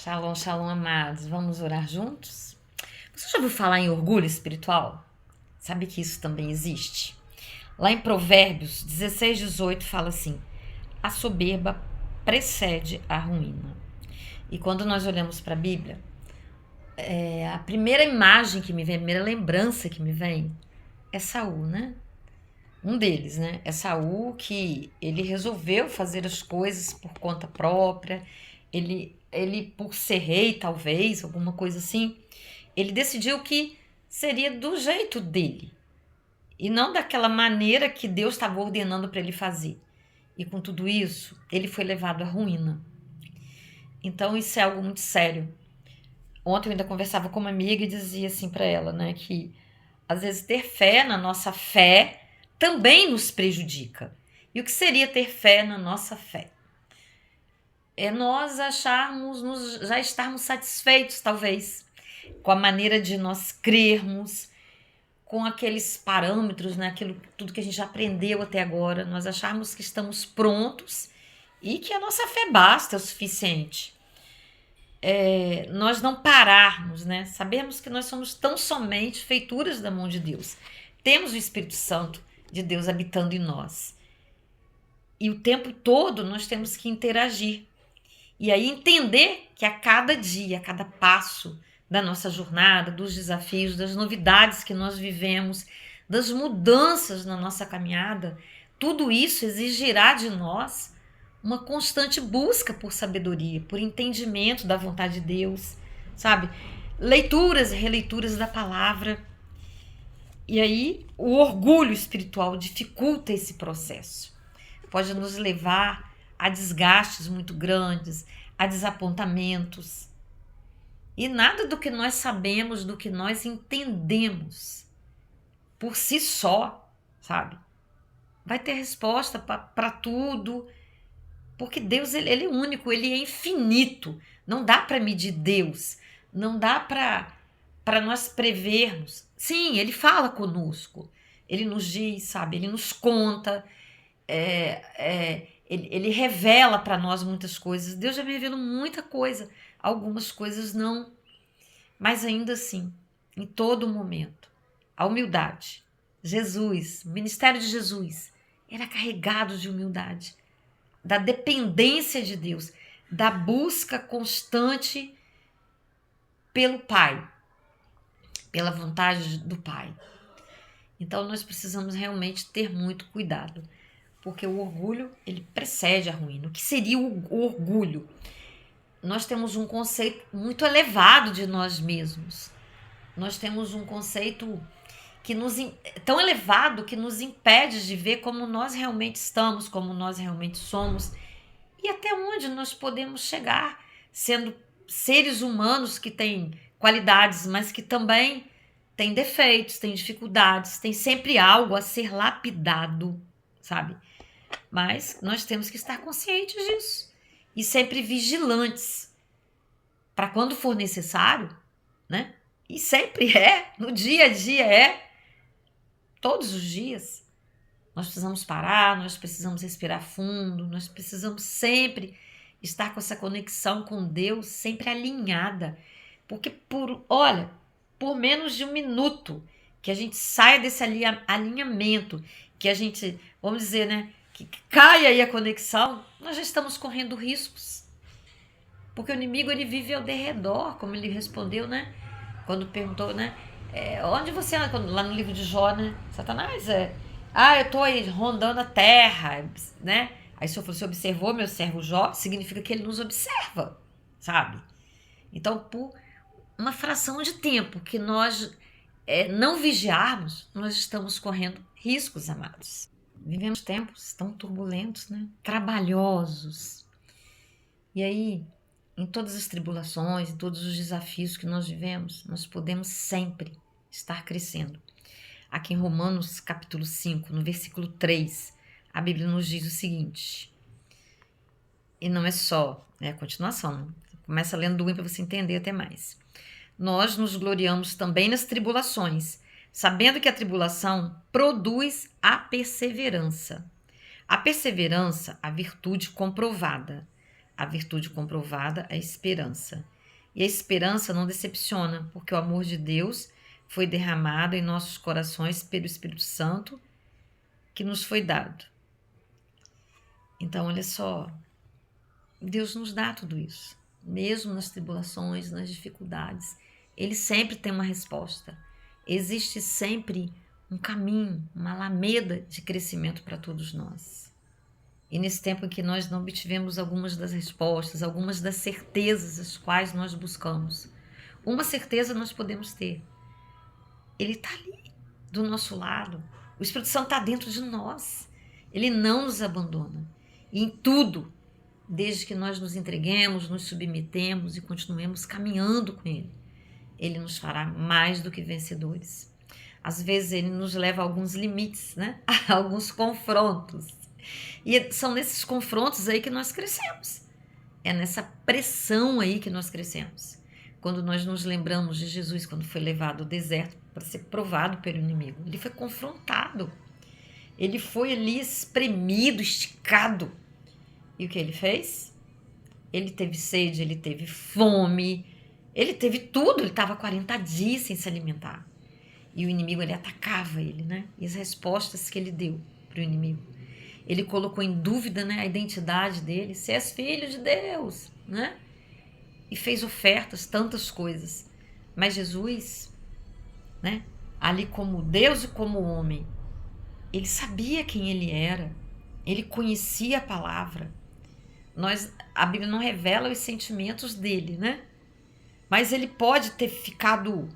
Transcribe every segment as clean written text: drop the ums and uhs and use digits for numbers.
Shalom, shalom, amados. Vamos orar juntos? Você já ouviu falar em orgulho espiritual? Sabe que isso também existe? Lá em Provérbios 16:18 fala assim: a soberba precede a ruína. E quando nós olhamos para a Bíblia, a primeira imagem que me vem, a primeira lembrança que me vem é Saul, né? Um deles, né? É Saul, que ele resolveu fazer as coisas por conta própria. Ele por ser rei, talvez, alguma coisa assim, ele decidiu que seria do jeito dele e não daquela maneira que Deus estava ordenando para ele fazer. E com tudo isso, ele foi levado à ruína. Então isso é algo muito sério. Ontem eu ainda conversava com uma amiga e dizia assim para ela, né, que às vezes ter fé na nossa fé também nos prejudica. E o que seria ter fé na nossa fé? É nós já estarmos satisfeitos, talvez, com a maneira de nós crermos, com aqueles parâmetros, né, aquilo tudo que a gente já aprendeu até agora, nós acharmos que estamos prontos e que a nossa fé basta, é o suficiente. Nós não pararmos, né? Sabemos que nós somos tão somente feituras da mão de Deus. Temos o Espírito Santo de Deus habitando em nós. E o tempo todo nós temos que interagir. E aí entender que a cada dia, a cada passo da nossa jornada, dos desafios, das novidades que nós vivemos, das mudanças na nossa caminhada, tudo isso exigirá de nós uma constante busca por sabedoria, por entendimento da vontade de Deus, sabe? Leituras e releituras da palavra. E aí o orgulho espiritual dificulta esse processo. Pode nos levar a desgastes muito grandes, a desapontamentos. E nada do que nós sabemos, do que nós entendemos por si só, sabe? Vai ter resposta para tudo, porque Deus ele é único, ele é infinito. Não dá para medir Deus, não dá para nós prevermos. Sim, ele fala conosco, ele nos diz, sabe? Ele nos conta, ele revela para nós muitas coisas. Deus já me revelou muita coisa, algumas coisas não, mas ainda assim, em todo momento, a humildade. Jesus, o ministério de Jesus, era carregado de humildade, da dependência de Deus, da busca constante pelo Pai, pela vontade do Pai. Então nós precisamos realmente ter muito cuidado, porque o orgulho, ele precede a ruína. O que seria o orgulho? Nós temos um conceito muito elevado de nós mesmos. Nós temos um conceito tão elevado que nos impede de ver como nós realmente estamos, como nós realmente somos e até onde nós podemos chegar, sendo seres humanos que têm qualidades, mas que também têm defeitos, têm dificuldades, tem sempre algo a ser lapidado, sabe? Mas nós temos que estar conscientes disso e sempre vigilantes para quando for necessário, né? E sempre no dia a dia todos os dias. Nós precisamos parar, nós precisamos respirar fundo, nós precisamos sempre estar com essa conexão com Deus sempre alinhada. Porque por menos de um minuto que a gente saia desse alinhamento, que a gente, vamos dizer, né, que caia aí a conexão, nós já estamos correndo riscos. Porque o inimigo, ele vive ao derredor, como ele respondeu, né? Quando perguntou, né? Onde você anda? Lá no livro de Jó, né? Satanás eu tô aí rondando a terra, né? Aí o Senhor falou, você observou meu servo Jó? Significa que ele nos observa, sabe? Então, por uma fração de tempo que nós não vigiarmos, nós estamos correndo riscos, amados. Vivemos tempos tão turbulentos, né? Trabalhosos. E aí, em todas as tribulações, em todos os desafios que nós vivemos, nós podemos sempre estar crescendo. Aqui em Romanos capítulo 5, no versículo 3, a Bíblia nos diz o seguinte, e não é só, é a continuação, começa lendo do 1 para você entender até mais. Nós nos gloriamos também nas tribulações, sabendo que a tribulação produz a perseverança. A perseverança, a virtude comprovada. A virtude comprovada, a esperança. E a esperança não decepciona, porque o amor de Deus foi derramado em nossos corações pelo Espírito Santo que nos foi dado. Então, olha só, Deus nos dá tudo isso, mesmo nas tribulações, nas dificuldades. Ele sempre tem uma resposta. Existe sempre um caminho, uma alameda de crescimento para todos nós. E nesse tempo em que nós não obtivemos algumas das respostas, algumas das certezas as quais nós buscamos, uma certeza nós podemos ter: Ele está ali, do nosso lado. O Espírito Santo está dentro de nós. Ele não nos abandona. E em tudo, desde que nós nos entreguemos, nos submetemos e continuemos caminhando com Ele, Ele nos fará mais do que vencedores. Às vezes Ele nos leva a alguns limites, né? A alguns confrontos. E são nesses confrontos aí que nós crescemos. É nessa pressão aí que nós crescemos. Quando nós nos lembramos de Jesus, quando foi levado ao deserto para ser provado pelo inimigo. Ele foi confrontado. Ele foi ali espremido, esticado. E o que ele fez? Ele teve sede, ele teve fome, ele teve tudo. Ele estava 40 dias sem se alimentar. E o inimigo, ele atacava ele, né? E as respostas que ele deu para o inimigo. Ele colocou em dúvida, né, a identidade dele. Se és filho de Deus, né? E fez ofertas, tantas coisas. Mas Jesus, né, ali como Deus e como homem, ele sabia quem ele era. Ele conhecia a palavra. A Bíblia não revela os sentimentos dele, né? Mas ele pode ter ficado,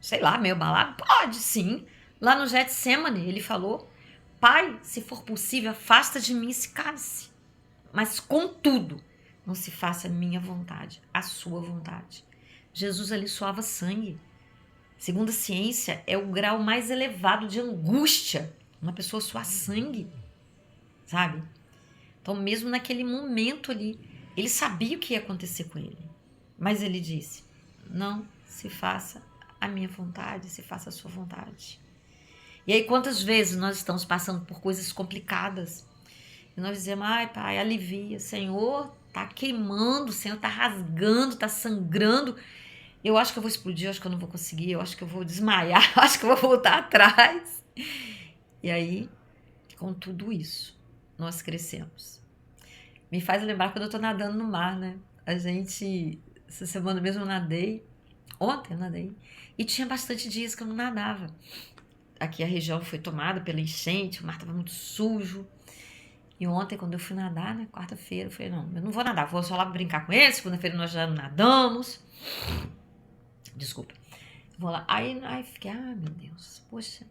sei lá, meio abalado? Pode, sim. Lá no Getsemane, ele falou: Pai, se for possível, afasta de mim esse cálice. Mas, contudo, não se faça a minha vontade, a sua vontade. Jesus ali suava sangue. Segundo a ciência, é o grau mais elevado de angústia. Uma pessoa suar sangue, sabe? Então, mesmo naquele momento ali, ele sabia o que ia acontecer com ele. Mas ele disse: não se faça a minha vontade, se faça a sua vontade. E aí, quantas vezes nós estamos passando por coisas complicadas e nós dizemos: ai, Pai, alivia, Senhor, tá queimando, Senhor, tá rasgando, tá sangrando. Eu acho que eu vou explodir, eu acho que eu não vou conseguir, eu acho que eu vou desmaiar, eu acho que eu vou voltar atrás. E aí, com tudo isso, nós crescemos. Me faz lembrar quando eu tô nadando no mar, né? Essa semana mesmo eu nadei, ontem eu nadei, e tinha bastante dias que eu não nadava. Aqui a região foi tomada pela enchente, o mar estava muito sujo. E ontem, quando eu fui nadar, né, quarta-feira, eu falei: não, eu não vou nadar, vou só lá brincar com eles. Segunda-feira nós já nadamos. Desculpa. Vou lá. Aí fiquei: ah, meu Deus, poxa.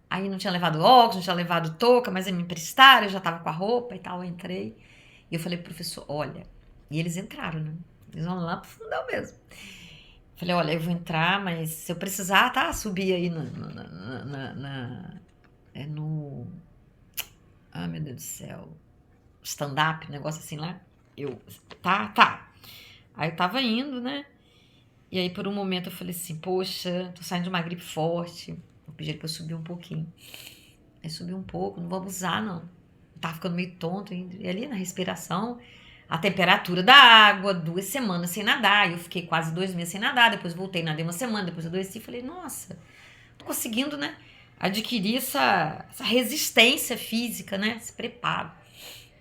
Aí não tinha levado óculos, não tinha levado touca, mas me emprestaram, eu já tava com a roupa e tal, eu entrei. E eu falei: professor, olha. E eles entraram, né? Eles vão lá pro fundão mesmo. Falei: olha, eu vou entrar, mas se eu precisar, tá? Subir aí no... Ah, meu Deus do céu. Stand-up, negócio assim lá. Tá. Aí eu tava indo, né? E aí, por um momento, eu falei assim: poxa, tô saindo de uma gripe forte. Eu pedi pra eu subir um pouquinho. Aí subi um pouco, não vou abusar, não. Eu tava ficando meio tonto. E ali na respiração, a temperatura da água, 2 semanas sem nadar. Eu fiquei quase 2 meses sem nadar. Depois voltei, nadei uma semana. Depois eu adoeci e falei: nossa, tô conseguindo, né? Adquirir essa resistência física, né? Esse preparo.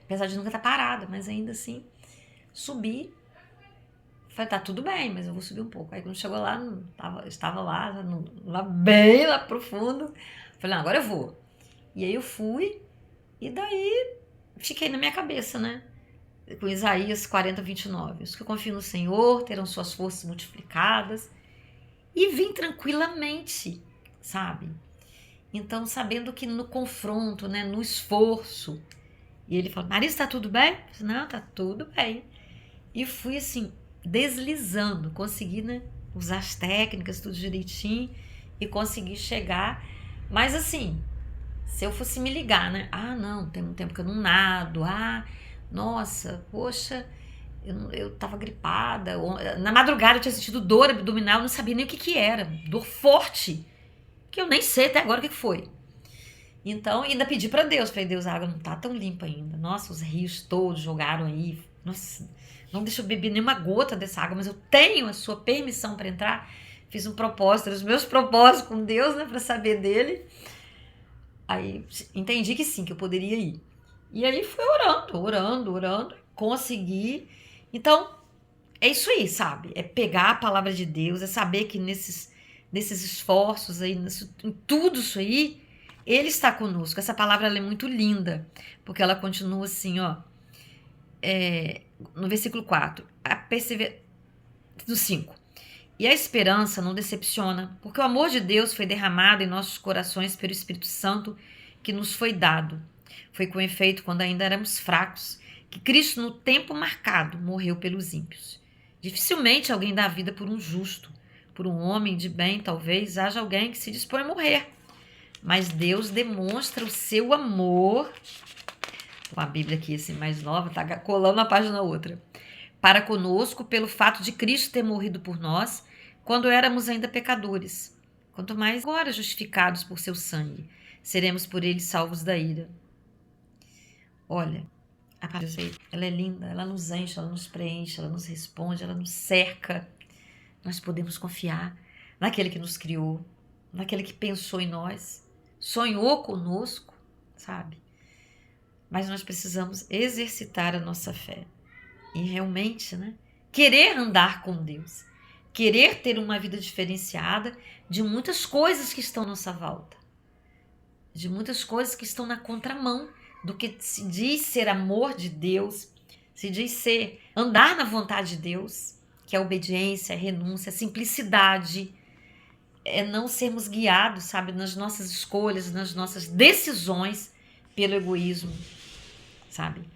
Apesar de nunca estar parada, mas ainda assim, subi. Falei: tá tudo bem, mas eu vou subir um pouco. Aí quando chegou lá, estava lá, bem lá pro fundo. Falei: não, agora eu vou. E aí eu fui, e daí fiquei na minha cabeça, né? Com Isaías 40, 29. Os que confiam no Senhor terão suas forças multiplicadas. E vim tranquilamente, sabe? Então, sabendo que no confronto, né, no esforço, e ele falou: Marisa, tá tudo bem? Eu falei: não, tá tudo bem. E fui assim, deslizando, consegui, né, usar as técnicas, tudo direitinho, e consegui chegar. Mas assim, se eu fosse me ligar, né? Ah, não, tem um tempo que eu não nado. Ah, nossa, poxa, eu tava gripada. Na madrugada eu tinha sentido dor abdominal, eu não sabia nem o que era. Dor forte, que eu nem sei até agora o que foi. Então, ainda pedi pra Deus. Falei: Deus, a água não tá tão limpa ainda. Nossa, os rios todos jogaram aí Nossa, não deixa eu beber nenhuma gota dessa água, mas eu tenho a sua permissão para entrar. Fiz um propósito, os meus propósitos com Deus, né, para saber dele. Aí entendi que sim, que eu poderia ir. E aí fui orando, consegui. Então, é isso aí, sabe? É pegar a palavra de Deus, é saber que nesses esforços aí, em tudo isso aí, Ele está conosco. Essa palavra ela é muito linda, porque ela continua assim, ó, no versículo 4, no 5. E a esperança não decepciona, porque o amor de Deus foi derramado em nossos corações pelo Espírito Santo que nos foi dado. Foi com efeito, quando ainda éramos fracos, que Cristo, no tempo marcado, morreu pelos ímpios. Dificilmente alguém dá a vida por um justo, por um homem de bem, talvez haja alguém que se dispõe a morrer. Mas Deus demonstra o seu amor. Uma Bíblia aqui assim mais nova, tá colando uma página na outra. Para conosco, pelo fato de Cristo ter morrido por nós, quando éramos ainda pecadores. Quanto mais agora justificados por seu sangue, seremos por ele salvos da ira. Olha, a palavra de Deus, ela é linda, ela nos enche, ela nos preenche, ela nos responde, ela nos cerca. Nós podemos confiar naquele que nos criou, naquele que pensou em nós, sonhou conosco, sabe? Mas nós precisamos exercitar a nossa fé e realmente, né, querer andar com Deus, querer ter uma vida diferenciada de muitas coisas que estão à nossa volta, de muitas coisas que estão na contramão do que se diz ser amor de Deus, se diz ser andar na vontade de Deus, que é a obediência, a renúncia, a simplicidade, é não sermos guiados, sabe, nas nossas escolhas, nas nossas decisões pelo egoísmo, sabe?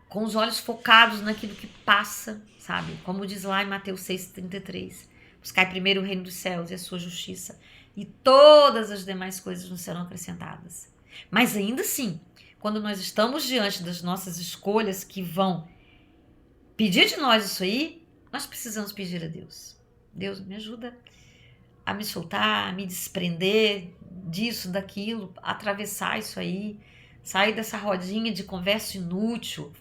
Com os olhos focados naquilo que passa, sabe? Como diz lá em Mateus 6,33. Buscai primeiro o reino dos céus e a sua justiça, e todas as demais coisas nos serão acrescentadas. Mas ainda assim, quando nós estamos diante das nossas escolhas que vão pedir de nós isso aí, nós precisamos pedir a Deus. Deus, me ajuda a me soltar, a me desprender disso, daquilo, atravessar isso aí, sair dessa rodinha de conversa inútil,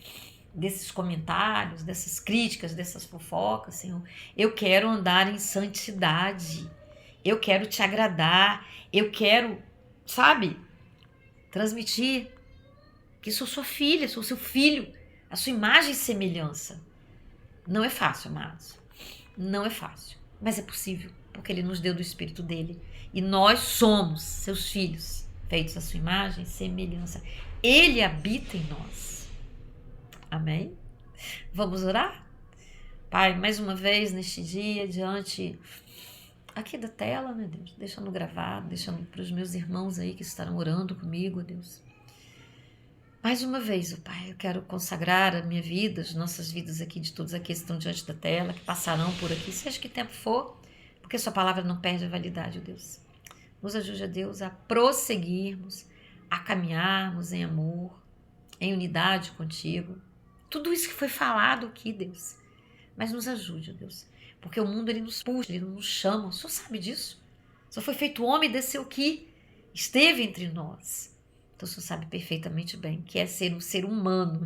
desses comentários, dessas críticas, dessas fofocas, Senhor. Eu quero andar em santidade, eu quero te agradar, eu quero, sabe, transmitir que sou sua filha, sou seu filho, a sua imagem e semelhança. Não é fácil, amados, não é fácil, mas é possível, porque Ele nos deu do Espírito dEle, e nós somos seus filhos, feitos à sua imagem e semelhança. Ele habita em nós. Amém? Vamos orar? Pai, mais uma vez neste dia, diante aqui da tela, meu Deus, deixando gravado, deixando para os meus irmãos aí que estarão orando comigo, Deus. Mais uma vez, oh Pai, eu quero consagrar a minha vida, as nossas vidas aqui, de todos aqueles que estão diante da tela, que passarão por aqui, seja que tempo for, porque sua palavra não perde a validade, oh Deus. Nos ajude, a Deus, a prosseguirmos, a caminharmos em amor, em unidade contigo. Tudo isso que foi falado aqui, Deus. Mas nos ajude, ó Deus. Porque o mundo, ele nos puxa, ele nos chama. O Senhor sabe disso. Só foi feito homem e desceu aqui. Esteve entre nós. Então o Senhor sabe perfeitamente bem que é ser um ser humano.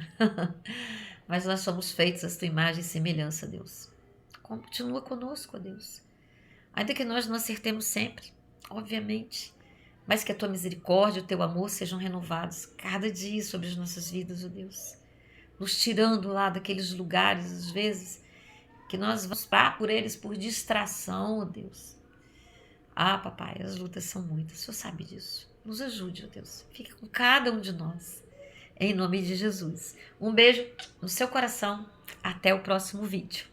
Mas nós somos feitos à tua imagem e semelhança, Deus. Continua conosco, ó Deus. Ainda que nós não acertemos sempre, obviamente. Mas que a tua misericórdia e o teu amor sejam renovados cada dia sobre as nossas vidas, ó Deus. Nos tirando lá daqueles lugares, às vezes, que nós vamos parar por eles por distração, ó Deus. Ah, papai, as lutas são muitas, o Senhor sabe disso. Nos ajude, ó Deus. Fique com cada um de nós. Em nome de Jesus. Um beijo no seu coração. Até o próximo vídeo.